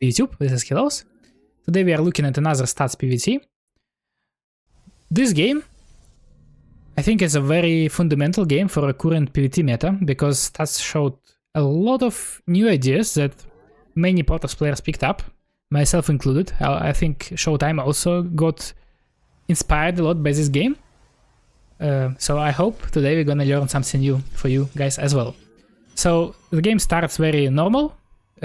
YouTube, this is SKillous. Today we are looking at another stats PvT. This game, I think, is a very fundamental game for a current PvT meta, because stats showed a lot of new ideas that many protoss players picked up, myself included. I think Showtime also got inspired a lot by this game. So I hope today we're gonna learn something new for you guys as well. So the game starts very normal.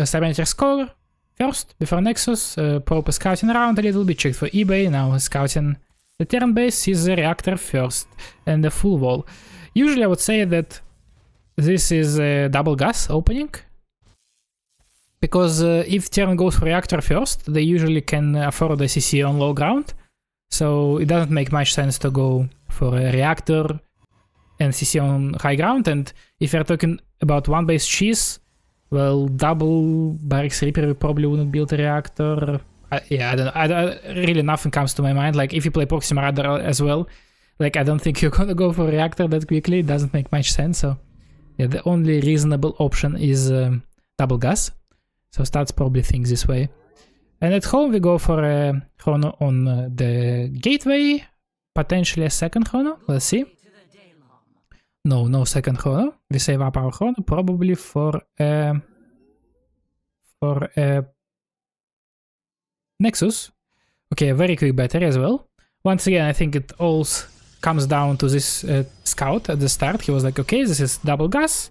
Cybernetic score first, before Nexus, proper scouting around a little bit, checked for eBay, now scouting the turn base, sees the reactor first, and the full wall. Usually I would say that this is a double gas opening, because if turn goes for reactor first, they usually can afford a CC on low ground, so it doesn't make much sense to go for a reactor and CC on high ground. And if you're talking about one base cheese, well, double Barracks Reaper, we probably wouldn't build a reactor. I don't really nothing comes to my mind. Like, if you play Proxy Marauder as well, like, I don't think you're gonna go for a reactor that quickly. It doesn't make much sense. So yeah, the only reasonable option is double gas. So stats probably think this way. And at home we go for a chrono on the gateway, potentially a second chrono. Let's see. No second chrono. We save up our chrono probably for a Nexus. Okay, a very quick battery as well. Once again, I think it all comes down to this scout at the start. He was like, okay, this is double gas,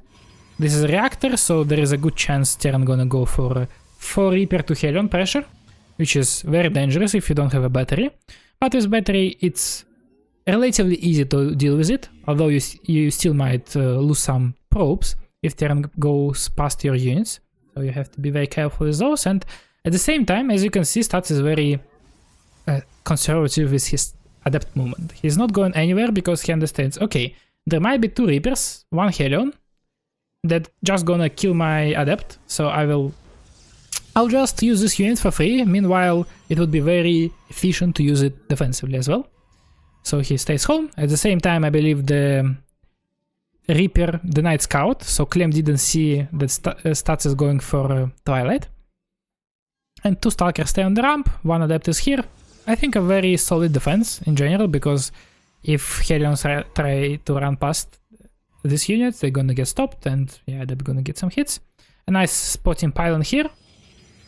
this is a reactor, so there is a good chance Terran gonna go for 4 Reaper to Helion pressure, which is very dangerous if you don't have a battery. But with battery, it's relatively easy to deal with it, although you still might lose some probes if Terran goes past your units. So you have to be very careful with those. And at the same time, as you can see, Stats is very conservative with his adept movement. He's not going anywhere because he understands, okay, there might be 2 Reapers, 1 Helion, that just gonna kill my adept, so I'll just use this unit for free. Meanwhile, it would be very efficient to use it defensively as well. So he stays home. At the same time, I believe the Reaper, the Night Scout, so Clem didn't see that Stats is going for Twilight. And 2 Stalkers stay on the ramp, 1 Adept is here. I think a very solid defense in general, because if Helions try to run past this unit, they're gonna get stopped, and yeah, they're gonna get some hits. A nice spotting pylon here,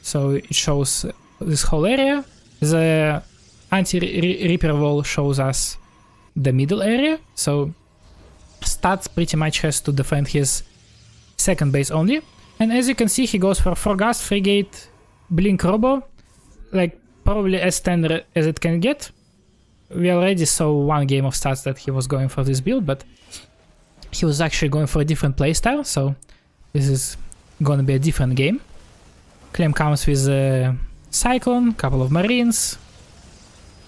so it shows this whole area. The anti-Reaper wall shows us the middle area, so Stats pretty much has to defend his second base only. And as you can see, he goes for 4 gas, 3 gate, Blink Robo, like probably as standard as it can get. We already saw one game of Stats that he was going for this build, but he was actually going for a different playstyle, so this is gonna be a different game. Clem comes with a Cyclone, couple of Marines,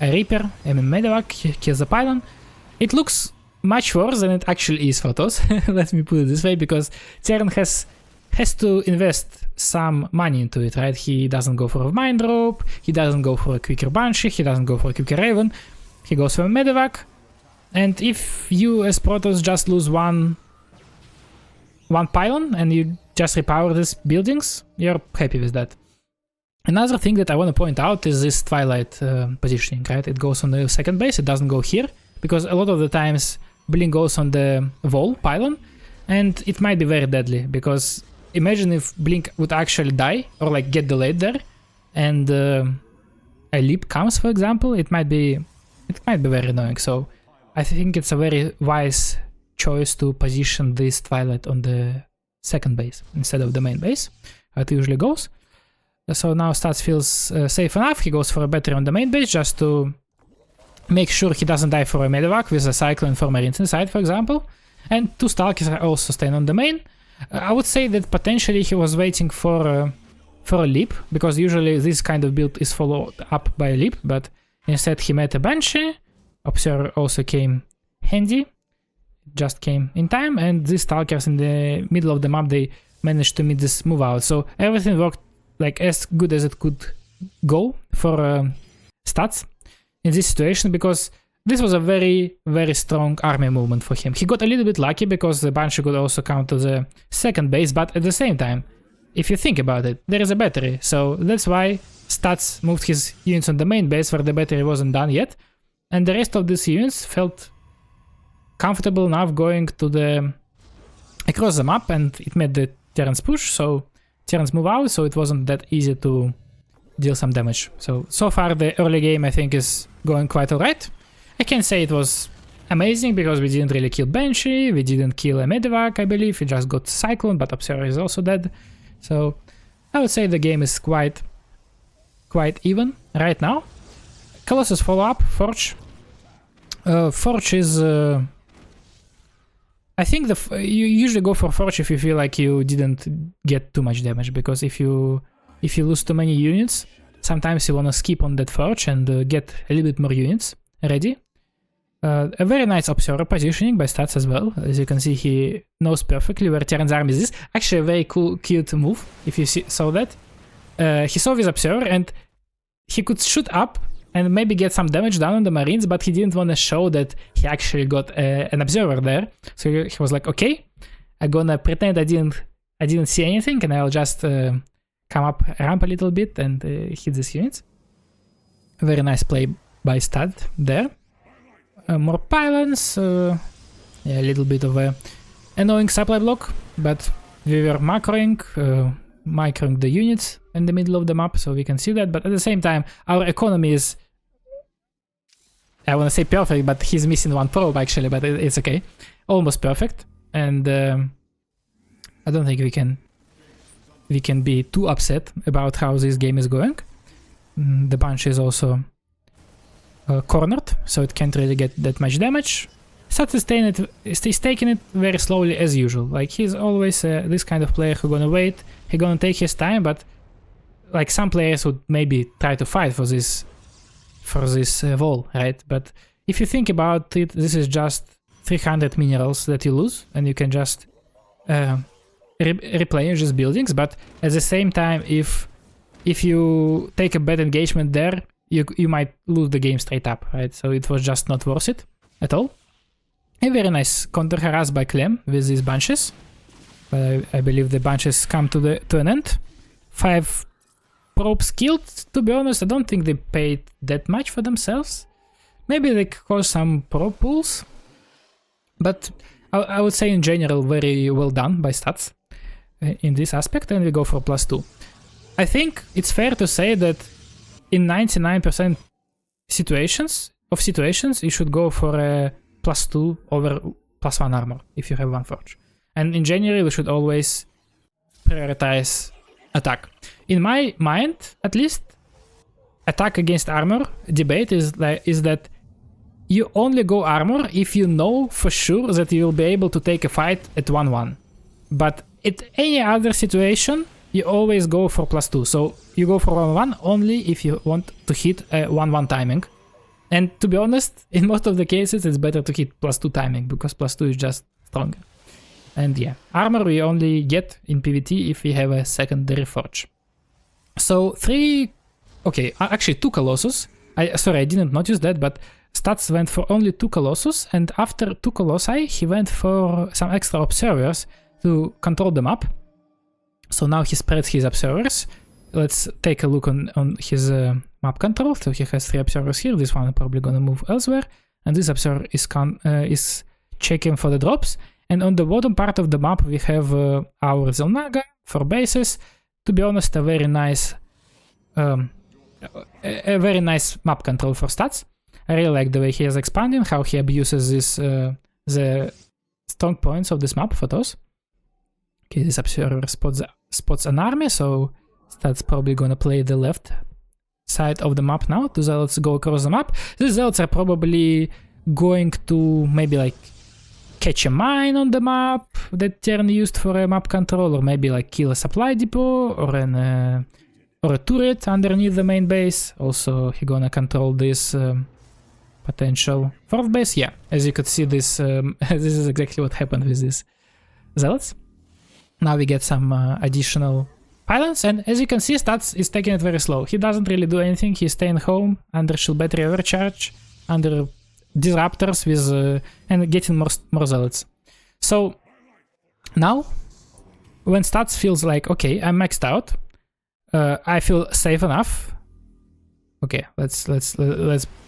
a Reaper, and a Medevac, kills the Pylon. It looks much worse than it actually is for TOS, let me put it this way, because Terran has to invest some money into it, right? He doesn't go for a Mind Rope, he doesn't go for a quicker Banshee, he doesn't go for a quicker Raven, he goes for a Medevac. And if you as Protoss just lose one pylon and you just repower these buildings, you're happy with that. Another thing that I want to point out is this Twilight positioning, right? It goes on the second base, it doesn't go here, because a lot of the times Blink goes on the wall pylon, and it might be very deadly, because imagine if Blink would actually die or like get delayed there, and a leap comes, for example, it might be very annoying. So I think it's a very wise choice to position this Twilight on the second base instead of the main base, how it usually goes. So now Stats feels safe enough, he goes for a battery on the main base just to make sure he doesn't die for a Medevac with a Cyclone and 4 Marines inside, for example. And 2 Stalkers are also staying on the main. I would say that potentially he was waiting for a leap, because usually this kind of build is followed up by a leap, but instead he met a Banshee. Observer also came handy, just came in time, and these Stalkers in the middle of the map, they managed to meet this move out. So everything worked like as good as it could go for Stats in this situation, because this was a very, very strong army movement for him. He got a little bit lucky because the Banshee could also come to the second base, but at the same time, if you think about it, there is a battery, so that's why Stats moved his units on the main base where the battery wasn't done yet, and the rest of these units felt comfortable enough going to the across the map, and it made the Terrans push, so Terrans move out, so it wasn't that easy to deal some damage. So far the early game I think is going quite alright. I can't say it was amazing because we didn't really kill Banshee, we didn't kill a Medivac, I believe, we just got Cyclone, but Observer is also dead. So I would say the game is quite even right now. Colossus follow up, Forge. Forge is... I think you usually go for Forge if you feel like you didn't get too much damage, because if you lose too many units, sometimes you want to skip on that Forge and get a little bit more units ready. A very nice Observer positioning by Stats as well. As you can see, he knows perfectly where Terran's army is. Actually a very cool, cute move, if you saw that. He saw his Observer and he could shoot up and maybe get some damage done on the Marines, but he didn't want to show that he actually got an Observer there. So he was like, okay, I'm gonna pretend I didn't see anything, and I'll just come up ramp a little bit and hit these units. Very nice play by Stat there. More pylons, yeah, a little bit of a annoying supply block, but we were macroing the units in the middle of the map, so we can see that. But at the same time, our economy is, I want to say perfect, but he's missing one probe actually, but it's okay. Almost perfect, and I don't think we can be too upset about how this game is going. The bunch is also cornered, so it can't really get that much damage. Stats is taking it very slowly as usual. Like, he's always this kind of player who gonna wait, he gonna take his time, but like some players would maybe try to fight for this wall, right? But if you think about it, this is just 300 minerals that you lose, and you can just replenish these buildings. But at the same time, if you take a bad engagement there, you might lose the game straight up, right? So it was just not worth it at all. A very nice counter harass by Clem with these bunches, but I believe the bunches come to an end. 5 probes killed. To be honest, I don't think they paid that much for themselves. Maybe they caused some probe pools, but I would say in general very well done by Stats in this aspect, and we go for +2. I think it's fair to say that in 99% situations you should go for a +2 over +1 armor if you have one Forge. And in general, we should always prioritize attack. In my mind, at least, attack against armor debate is that you only go armor if you know for sure that you will be able to take a fight at 1-1. But at any other situation, you always go for +2. So you go for 1-1 only if you want to hit a 1-1 timing. And to be honest, in most of the cases, it's better to hit +2 timing, because +2 is just stronger. And yeah, armor we only get in PvT if we have a secondary Forge. So 2 Colossus. Sorry, I didn't notice that, but Stats went for only 2 Colossus, and after 2 Colossi, he went for some extra Observers to control the map. So now he spreads his Observers. Let's take a look on his map control. So he has 3 Observers here. This one is probably gonna move elsewhere, and this Observer is checking for the drops. And on the bottom part of the map, we have our Zelnaga for bases. To be honest, a very nice map control for Stats. I really like the way he is expanding, how he abuses the strong points of this map for those. Okay, this Observer spots an army, so Stats probably gonna play the left side of the map now. The Zealots go across the map. These Zealots are probably going to maybe like catch a mine on the map that Terran used for a map control, or maybe like kill a supply depot or a turret underneath the main base. Also, he gonna control this potential 4th base. Yeah, as you could see, this is exactly what happened with these Zealots. Now we get some additional pylons, and as you can see, Stats is taking it very slow. He doesn't really do anything. He's staying home under shield battery overcharge, under disruptors with and getting more Zealots. So now when stats feels like, okay, I'm maxed out, I feel safe enough. Okay, let's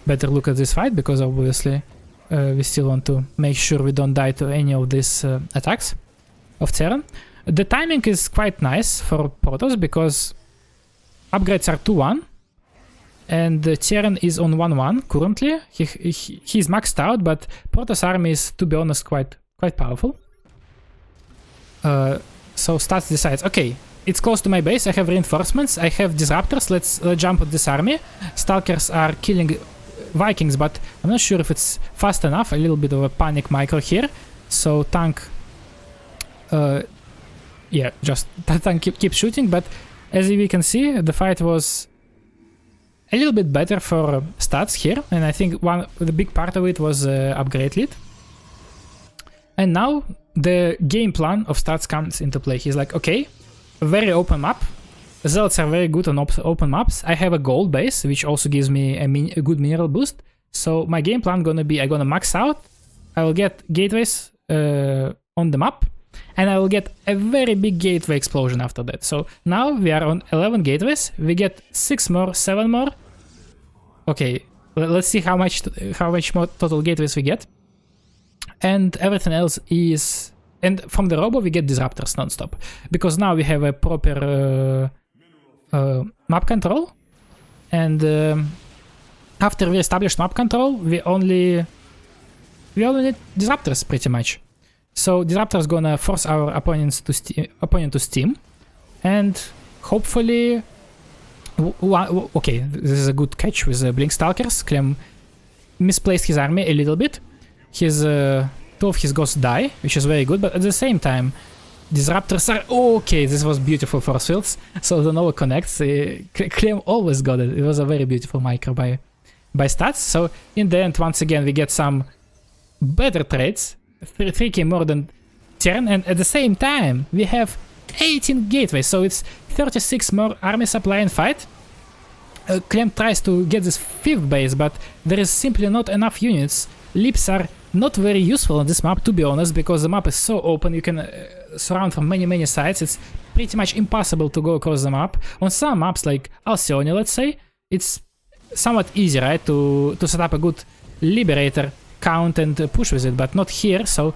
better look at this fight, because obviously we still want to make sure we don't die to any of these attacks of Terran. The timing is quite nice for Protoss, because upgrades are 2-1, and Terran is on 1-1 currently. He's maxed out, but Protoss army is, to be honest, quite powerful. So Stats decides, okay, it's close to my base, I have reinforcements, I have disruptors, let's jump at this army. Stalkers are killing Vikings, but I'm not sure if it's fast enough. A little bit of a panic micro here. So tank, yeah, just tank keep shooting, but as we can see, the fight was a little bit better for Stats here, and I think the big part of it was upgrade lead. And now the game plan of Stats comes into play. He's like, okay, a very open map. Zealots are very good on open maps. I have a gold base, which also gives me a good mineral boost. So my game plan gonna be, I'm gonna max out, I will get gateways on the map, and I will get a very big gateway explosion after that. So now we are on 11 gateways, we get 6 more, 7 more. Okay, let's see how much more total gateways we get. And everything else is... And from the robo we get disruptors non-stop, because now we have a proper map control, and after we established map control, we only need disruptors pretty much. So disruptors gonna force our opponent to steam, and hopefully, okay, this is a good catch with the Blink Stalkers. Clem misplaced his army a little bit. His 2 of his ghosts die, which is very good, but at the same time, disruptors are okay. This was beautiful force fields, so the Nova connects. Clem always got it. It was a very beautiful micro by Stats. So in the end, once again, we get some better trades, 3k more than Terran, and at the same time, we have 18 gateways, so it's 36 more army supply and fight. Clem tries to get this 5th base, but there is simply not enough units. Leaps are not very useful on this map, to be honest, because the map is so open, you can surround from many sides. It's pretty much impossible to go across the map. On some maps, like Alcyone, let's say, it's somewhat easy, right, to set up a good Liberator count and push with it, but not here. So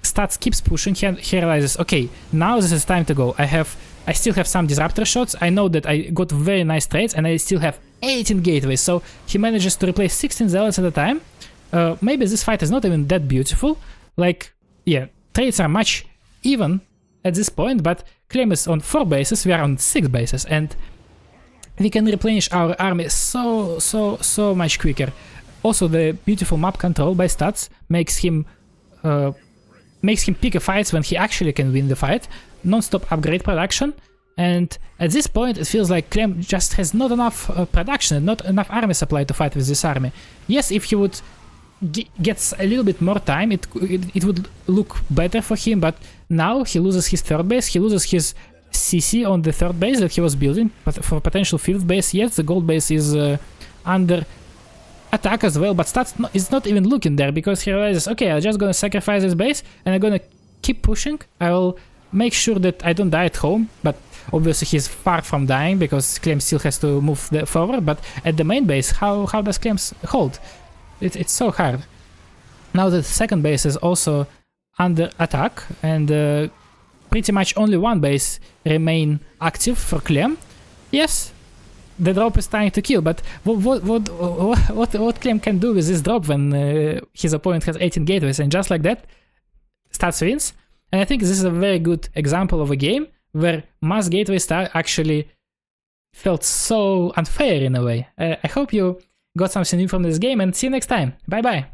Stats keeps pushing. He realizes, okay, now this is time to go. I still have some disruptor shots. I know that I got very nice trades, and I still have 18 gateways. So he manages to replace 16 zealots at a time. Maybe this fight is not even that beautiful. Like, yeah, trades are much even at this point, but Clem is on 4 bases, we are on 6 bases, and we can replenish our army so much quicker. Also, the beautiful map control by Stats makes him pick a fights when he actually can win the fight. Non-stop upgrade production, and at this point it feels like Clem just has not enough production, not enough army supply to fight with this army. Yes, if he would gets a little bit more time, it would look better for him, but now he loses his 3rd base, he loses his CC on the 3rd base that he was building, but for potential 5th base, yes, the gold base is under attack as well, but Stats is not even looking there, because he realizes, okay, I'm just gonna sacrifice this base, and I'm gonna keep pushing. I will make sure that I don't die at home, but obviously he's far from dying, because Clem still has to move forward, but at the main base, how does Clem hold? It's so hard. Now the 2nd base is also under attack, and pretty much only 1 base remain active for Clem. Yes, the drop is trying to kill, but what Clem can do with this drop when his opponent has 18 gateways, and just like that, Stats wins. And I think this is a very good example of a game where mass gateway star actually felt so unfair in a way. I hope you got something new from this game, and see you next time. Bye bye.